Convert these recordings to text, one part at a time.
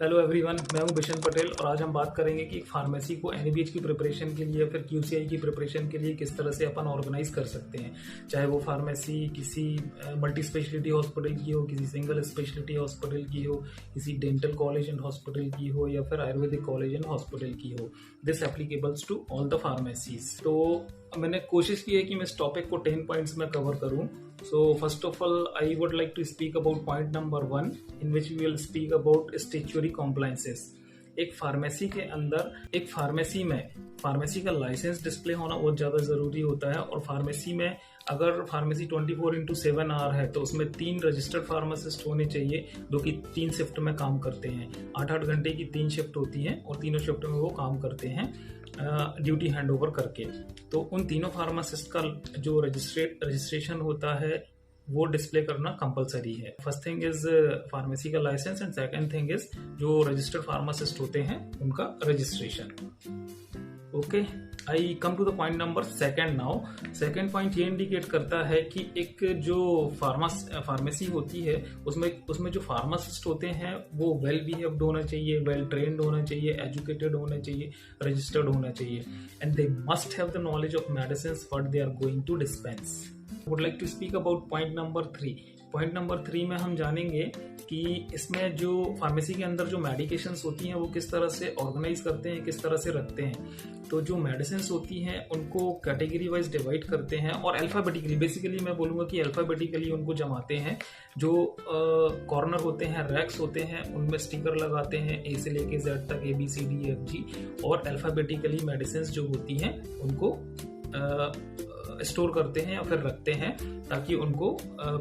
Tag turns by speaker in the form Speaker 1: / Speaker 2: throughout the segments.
Speaker 1: Hello everyone, मैं हूं बिशन पटेल और आज हम बात करेंगे कि फार्मेसी को एनएबीएच की प्रिपरेशन के लिए फिर क्यूसीआई की प्रिपरेशन के लिए किस तरह से अपन ऑर्गेनाइज कर सकते हैं। चाहे वो फार्मेसी किसी मल्टी स्पेशलिटी हॉस्पिटल की हो, किसी सिंगल स्पेशलिटी हॉस्पिटल की हो, किसी डेंटल कॉलेज एंड हॉस्पिटल की हो या फिर आयुर्वेदिक कॉलेज एंड हॉस्पिटल की हो। This applicables to all the pharmacies. तो मैंने कोशिश की है कि मैं इस टॉपिक को 10 पॉइंट्स में कवर करूं। So first of all, I would like to speak about point number 1, in which we will speak about statutory compliances. एक फार्मेसी के अंदर, एक फार्मेसी में फार्मेसी का लाइसेंस डिस्प्ले होना बहुत ज़्यादा ज़रूरी होता है। और फार्मेसी में अगर फार्मेसी 24/7 आवर है तो उसमें 3 रजिस्टर्ड फार्मासिस्ट होने चाहिए जो कि 3 शिफ्ट में काम करते हैं। 8-8 घंटे की 3 शिफ्ट होती हैं और तीनों शिफ्ट में वो काम करते हैं ड्यूटी हैंड ओवर करके। तो उन तीनों फार्मासिस्ट का जो रजिस्ट्रेशन होता है वो डिस्प्ले करना कंपलसरी है। फर्स्ट थिंग इज फार्मेसी का licence and second thing is जो रजिस्टर्ड फार्मासिस्ट होते हैं उनका registration. Okay, I come to the point number 2 now. Second point ये इंडिकेट करता है कि एक जो फार्मेसी होती है उसमें जो फार्मासिस्ट होते हैं वो वेल बिहेव्ड होना चाहिए, वेल ट्रेन्ड होना चाहिए, एजुकेटेड होना चाहिए, रजिस्टर्ड होना चाहिए, and they must have the knowledge of medicine what they are going to dispense. Would like to speak about point number 3। Point number 3 में हम जानेंगे कि इसमें जो फार्मेसी के अंदर जो मेडिकेशंस होती हैं वो किस तरह से ऑर्गेनाइज करते हैं, किस तरह से रखते हैं। तो जो मेडिसिन्स होती हैं उनको कैटेगरी वाइज डिवाइड करते हैं और अल्फाबेटिकली, बेसिकली मैं बोलूँगा कि अल्फाबेटिकली उनको जमाते हैं। जो कॉर्नर होते हैं, रैक्स होते हैं, उनमें स्टिकर लगाते हैं ए से लेके जेड तक, ABCDEFG, और अल्फाबेटिकली मेडिसिन्स जो होती हैं उनको स्टोर करते हैं या फिर रखते हैं ताकि उनको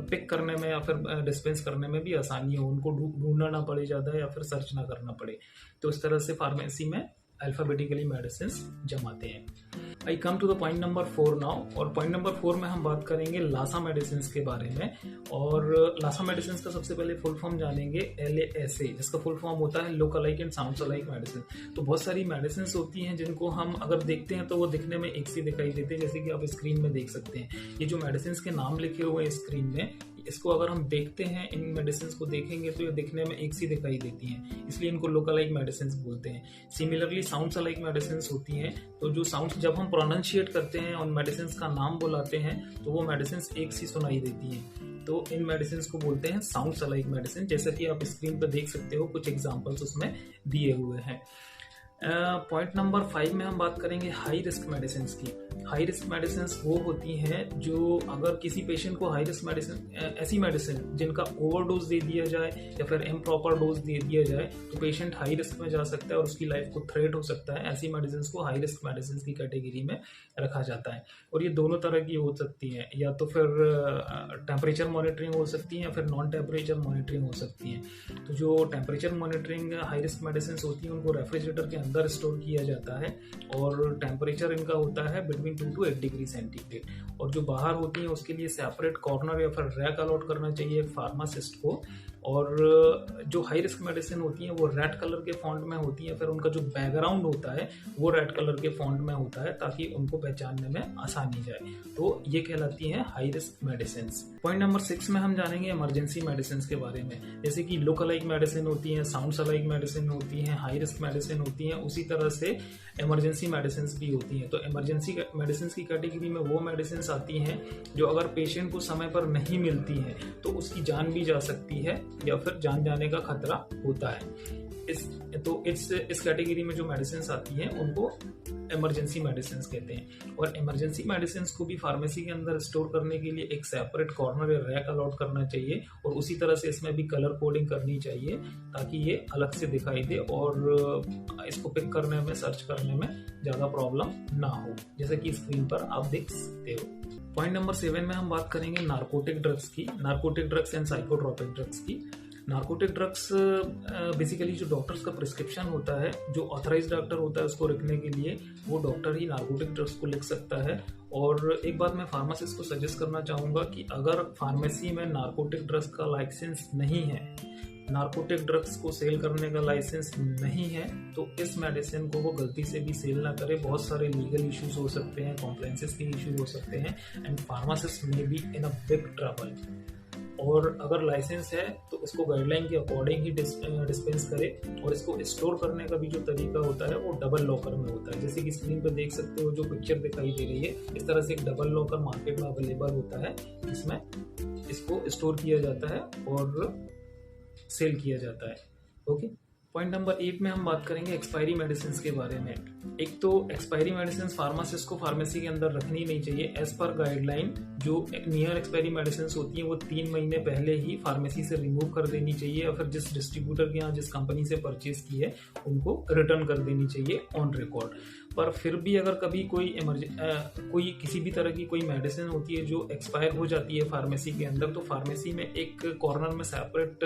Speaker 1: पिक करने में या फिर डिस्पेंस करने में भी आसानी हो, उनको ढूंढना ना पड़े ज़्यादा या फिर सर्च ना करना पड़े। तो इस तरह से फार्मेसी में अल्फाबेटिकली मेडिसिन जमाते हैं। I come to the point number 4 now. और पॉइंट नंबर 4 में हम बात करेंगे लासा मेडिसिन के बारे में। और लासा मेडिसिन का सबसे पहले फुल फॉर्म जानेंगे LASA, जिसका फुल फॉर्म होता है लोक alike and sounds alike medicine. तो बहुत सारी मेडिसिन होती हैं जिनको हम अगर देखते हैं तो वो दिखने में एक सी दिखाई देते हैं, जैसे कि आप स्क्रीन में देख सकते हैं। ये जो मेडिसिन के नाम लिखे हुए हैं स्क्रीन में, इसको अगर हम देखते हैं, इन मेडिसिन को देखेंगे तो ये दिखने में एक सी दिखाई देती हैं, इसलिए इनको लोक अलाइक मेडिसिन बोलते हैं। सिमिलरली साउंड्स अलाइक मेडिसिन होती हैं, तो जो साउंड जब हम प्रोनाउंशिएट करते हैं और मेडिसिन का नाम बुलाते हैं तो वो मेडिसिन एक सी सुनाई देती हैं। तो इन मेडिसिन को बोलते हैं साउंड्स अलाइक मेडिसिन, जैसा कि आप स्क्रीन पर देख सकते हो, कुछ एग्जाम्पल्स उसमें दिए हुए हैं। पॉइंट नंबर 5 में हम बात करेंगे हाई रिस्क मेडिसिन की। हाई रिस्क मेडिसिन वो होती हैं जो अगर किसी पेशेंट को हाई रिस्क मेडिसिन, ऐसी मेडिसिन जिनका ओवरडोज दे दिया जाए या फिर इम्प्रॉपर डोज दे दिया जाए तो पेशेंट हाई रिस्क में जा सकता है और उसकी लाइफ को थ्रेट हो सकता है। ऐसी मेडिसिन को हाई रिस्क मेडिसिन की कैटेगरी में रखा जाता है। और ये दोनों तरह की हो सकती हैं, या तो फिर टेम्परेचर मॉनिटरिंग हो सकती है या फिर नॉन टेम्परेचर मॉनिटरिंग हो सकती है। तो जो temperature monitoring high risk medicine होती है उनको रेफ्रिजरेटर के अंदर स्टोर किया जाता है और टेम्परेचर इनका होता है बिटवीन 2 to 8 डिग्री सेंटीग्रेड। और जो बाहर होती है उसके लिए सेपरेट कॉर्नर या फिर रैक अलॉट करना चाहिए एक फार्मासिस्ट को। और जो हाई रिस्क मेडिसिन होती हैं वो रेड कलर के फॉन्ट में होती है, फिर उनका जो बैकग्राउंड होता है वो रेड कलर के फॉन्ट में होता है ताकि उनको पहचानने में आसानी जाए। तो ये कहलाती है high risk medicine. Point number 6 में हम जानेंगे इमरजेंसी मेडिसिन के बारे में। जैसे कि लोक अलाइक मेडिसिन होती हैं, साउंड्स अलाइक मेडिसिन होती हैं, हाई रिस्क मेडिसिन होती हैं, उसी तरह से इमरजेंसी मेडिसिन भी होती हैं। तो इमरजेंसी मेडिसिन की कैटेगरी में वो मेडिसिन आती हैं जो अगर पेशेंट को समय पर नहीं मिलती हैं तो उसकी जान भी जा सकती है या फिर जान जाने का खतरा होता है। इस कैटेगरी में जो मेडिसिन आती हैं उनको इमरजेंसी मेडिसिन कहते हैं। और इमरजेंसी मेडिसिन को भी फार्मेसी के अंदर स्टोर करने के लिए एक सेपरेट कॉर्नर या रैक अलॉट करना चाहिए और उसी तरह से इसमें भी कलर कोडिंग करनी चाहिए ताकि ये अलग से दिखाई दे और इसको पिक करने में, सर्च करने में ज़्यादा प्रॉब्लम ना हो, जैसे कि स्क्रीन पर आप देख सकते हो। पॉइंट नंबर 7 में हम बात करेंगे नार्कोटिक ड्रग्स की, narcotic drugs and psychotropic drugs की। नार्कोटिक ड्रग्स बेसिकली जो डॉक्टर्स का प्रिस्क्रिप्शन होता है, जो ऑथराइज डॉक्टर होता है उसको रखने के लिए, वो डॉक्टर ही नार्कोटिक ड्रग्स को लिख सकता है। और एक बात मैं फार्मासिस्ट को सजेस्ट करना चाहूँगा कि अगर फार्मेसी में नार्कोटिक ड्रग्स का लाइसेंस नहीं है, नार्कोटिक ड्रग्स को सेल करने का लाइसेंस नहीं है, तो इस मेडिसिन को वो गलती से भी सेल ना करे। बहुत सारे लीगल इश्यूज हो सकते हैं, कॉम्प्लायंसेस के इश्यूज हो सकते हैं, एंड फार्मासिस्ट में be in a big trouble. और अगर लाइसेंस है तो इसको गाइडलाइन के अकॉर्डिंग ही डिस्पेंस करे। और इसको स्टोर करने का भी जो तरीका होता है वो डबल लॉकर में होता है। जैसे कि स्क्रीन पे देख सकते हो जो पिक्चर दिखाई दे रही है, इस तरह से एक डबल लॉकर मार्केट में अवेलेबल होता है, जिसमें इसको स्टोर किया जाता है और सेल किया जाता है। ओके, पॉइंट नंबर 8 में हम बात करेंगे एक्सपायरी मेडिसिन के बारे में। एक तो एक्सपायरी मेडिसिन फार्मासिस्ट को फार्मेसी के अंदर रखनी नहीं चाहिए। एज पर गाइडलाइन जो नियर एक्सपायरी मेडिसिन होती हैं वो 3 महीने पहले ही फार्मेसी से रिमूव कर देनी चाहिए, या फिर जिस डिस्ट्रीब्यूटर के यहाँ जिस कंपनी से परचेज की है उनको रिटर्न कर देनी चाहिए ऑन रिकॉर्ड। पर फिर भी अगर कभी कोई किसी भी तरह की कोई मेडिसिन होती है जो एक्सपायर हो जाती है फार्मेसी के अंदर, तो फार्मेसी में एक कॉर्नर में सेपरेट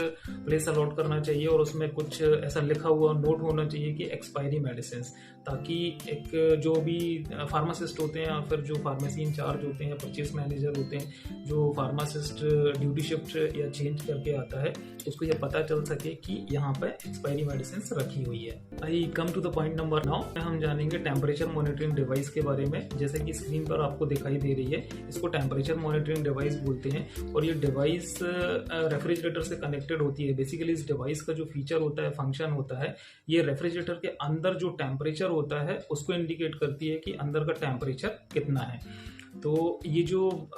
Speaker 1: प्लेस अलॉट करना चाहिए और उसमें कुछ ऐसा लिखा हुआ नोट होना चाहिए कि एक्सपायरी मेडिसिन, ताकि एक जो भी फार्मासिस्ट होते हैं या फिर जो फार्मेसी इंचार्ज होते हैं, परचेस मैनेजर होते हैं, जो फार्मासिस्ट ड्यूटी शिफ्ट या चेंज करके आता है, उसको ये पता चल सके कि यहाँ पे एक्सपायरी मेडिसिन रखी हुई है। I come to the point number 9, हम जानेंगे टेम्परेचर मॉनिटरिंग डिवाइस के बारे में। जैसे कि स्क्रीन पर आपको दिखाई दे रही है, इसको टेम्परेचर मॉनिटरिंग डिवाइस बोलते हैं और ये डिवाइस रेफ्रिजरेटर से कनेक्टेड होती है। बेसिकली इस डिवाइस का जो फीचर होता है, फंक्शन होता है, ये रेफ्रिजरेटर के अंदर जो टेम्परेचर होता है उसको इंडिकेट करती है कि अंदर का टेम्परेचर कितना है। तो ये जो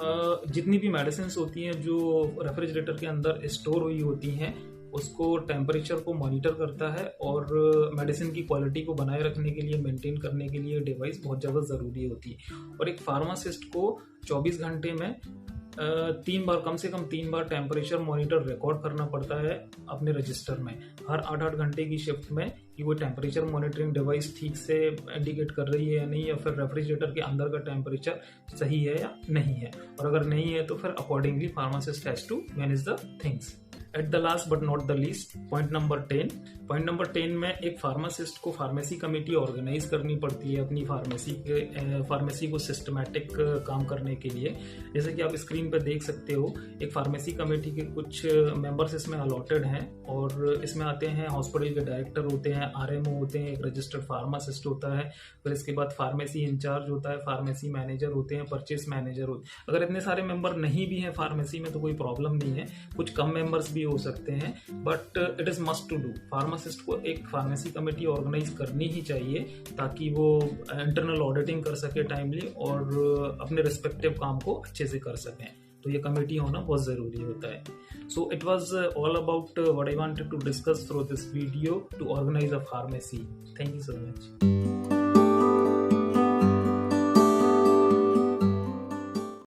Speaker 1: जितनी भी मेडिसिन होती हैं जो रेफ्रिजरेटर के अंदर स्टोर हुई होती हैं, उसको टेम्परेचर को मॉनिटर करता है और मेडिसिन की क्वालिटी को बनाए रखने के लिए, मेंटेन करने के लिए डिवाइस बहुत ज़्यादा ज़रूरी होती है। और एक फार्मासिस्ट को 24 घंटे में 3 बार, कम से कम 3 बार टेम्परेचर मॉनिटर रिकॉर्ड करना पड़ता है अपने रजिस्टर में, हर 8-8 घंटे की शिफ्ट में, कि वो टेम्परेचर मॉनिटरिंग डिवाइस ठीक से इंडिकेट कर रही है या नहीं, या फिर रेफ्रिजरेटर के अंदर का टेम्परेचर सही है या नहीं है। और अगर नहीं है तो फिर accordingly pharmacist has to manage the things. At the last but not the least, point number 10। Point number 10 में एक फार्मासिस्ट को फार्मेसी कमेटी ऑर्गेनाइज करनी पड़ती है अपनी फार्मेसी को सिस्टमैटिक काम करने के लिए। जैसे कि आप स्क्रीन पर देख सकते हो, एक फार्मेसी कमेटी के कुछ मेंबर्स इसमें अलॉटेड हैं और इसमें आते हैं हॉस्पिटल के डायरेक्टर होते हैं, आरएमओ होते हैं, एक रजिस्टर्ड फार्मासिस्ट होता है, फिर इसके बाद फार्मेसी इंचार्ज होता है, फार्मेसी मैनेजर होते हैं, परचेस मैनेजर होते हैं। अगर इतने सारे मेंबर नहीं भी हैं फार्मेसी में तो कोई प्रॉब्लम नहीं है, कुछ कम मेंबर्स भी हो सकते हैं, but it is must to do. Pharmacist को एक फार्मेसी कमेटी ऑर्गेनाइज करनी ही चाहिए ताकि वो इंटरनल ऑडिटिंग कर सके टाइमली और अपने रिस्पेक्टिव काम को अच्छे से कर सकें। तो ये कमेटी होना बहुत ज़रूरी होता है। So it was all about what I wanted to discuss through this video to organise a pharmacy. Thank you so much.